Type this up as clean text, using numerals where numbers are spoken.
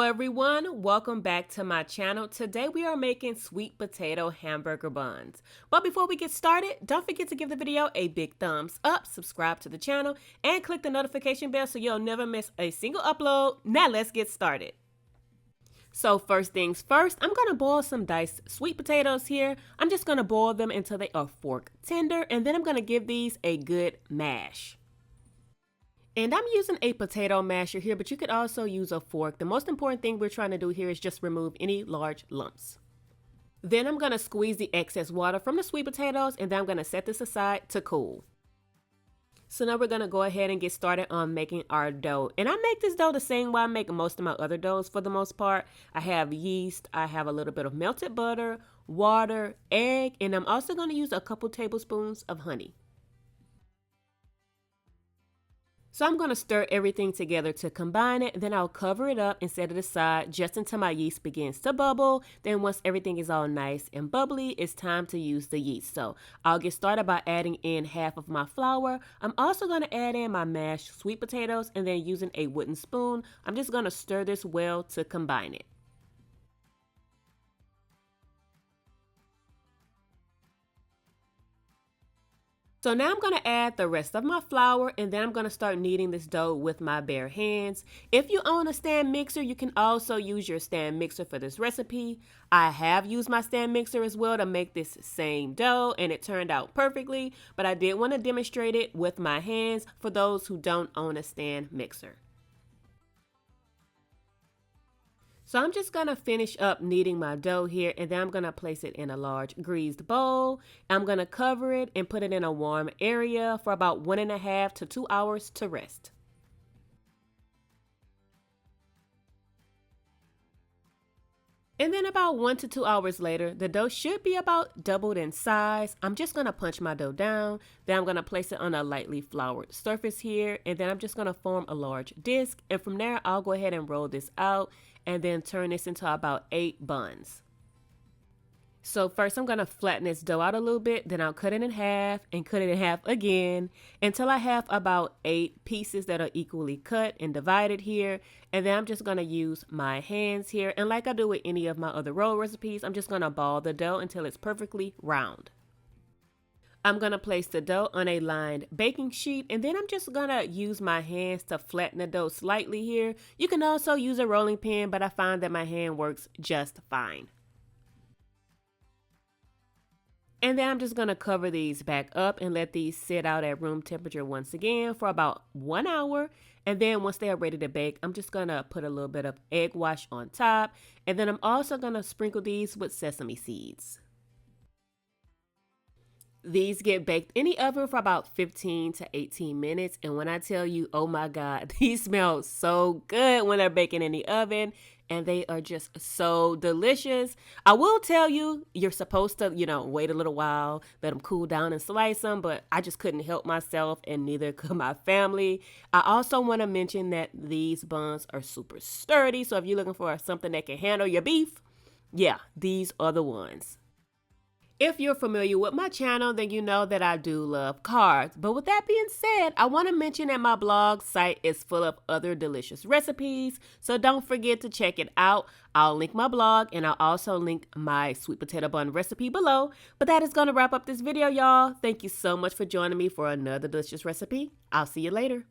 everyone, welcome back to my channel. Today we are making sweet potato hamburger buns. But before we get started, don't forget to give the video a big thumbs up, subscribe to the channel, and click the notification bell so you'll never miss a single upload. Now let's get started. So first things first, I'm going to boil some diced sweet potatoes here. I'm just going to boil them until they are fork tender, and then I'm going to give these a good mash. And I'm using a potato masher here, but you could also use a fork. The most important thing we're trying to do here is just remove any large lumps. Then I'm going to squeeze the excess water from the sweet potatoes, and then I'm going to set this aside to cool. So now we're going to go ahead and get started on making our dough. And I make this dough the same way I make most of my other doughs for the most part. I have yeast, I have a little bit of melted butter, water, egg, and I'm also going to use a couple tablespoons of honey. So I'm going to stir everything together to combine it, then I'll cover it up and set it aside just until my yeast begins to bubble. Then once everything is all nice and bubbly, it's time to use the yeast. So I'll get started by adding in half of my flour. I'm also going to add in my mashed sweet potatoes, and then using a wooden spoon, I'm just going to stir this well to combine it. So now I'm going to add the rest of my flour, and then I'm going to start kneading this dough with my bare hands. If you own a stand mixer, you can also use your stand mixer for this recipe. I have used my stand mixer as well to make this same dough, and it turned out perfectly, but I did want to demonstrate it with my hands for those who don't own a stand mixer. So I'm just going to finish up kneading my dough here, and then I'm going to place it in a large greased bowl. I'm going to cover it and put it in a warm area for about 1.5 to 2 hours to rest. And then about 1 to 2 hours later, the dough should be about doubled in size. I'm just going to punch my dough down. Then I'm going to place it on a lightly floured surface here. And then I'm just going to form a large disc. And from there, I'll go ahead and roll this out and then turn this into about 8 buns. So first I'm going to flatten this dough out a little bit, then I'll cut it in half and cut it in half again until I have about 8 pieces that are equally cut and divided here. And then I'm just going to use my hands here, and like I do with any of my other roll recipes, I'm just going to ball the dough until it's perfectly round. I'm going to place the dough on a lined baking sheet, and then I'm just going to use my hands to flatten the dough slightly here. You can also use a rolling pin, but I find that my hand works just fine. And then I'm just going to cover these back up and let these sit out at room temperature once again for about 1 hour. And then once they are ready to bake, I'm just going to put a little bit of egg wash on top. And then I'm also going to sprinkle these with sesame seeds. These get baked in the oven for about 15 to 18 minutes. And when I tell you, oh my God, these smell so good when they're baking in the oven. And they are just so delicious. I will tell you, you're supposed to, wait a little while, let them cool down and slice them. But I just couldn't help myself, and neither could my family. I also want to mention that these buns are super sturdy. So if you're looking for something that can handle your beef, yeah, these are the ones. If you're familiar with my channel, then you know that I do love carbs. But with that being said, I want to mention that my blog site is full of other delicious recipes. So don't forget to check it out. I'll link my blog, and I'll also link my sweet potato bun recipe below. But that is going to wrap up this video, y'all. Thank you so much for joining me for another delicious recipe. I'll see you later.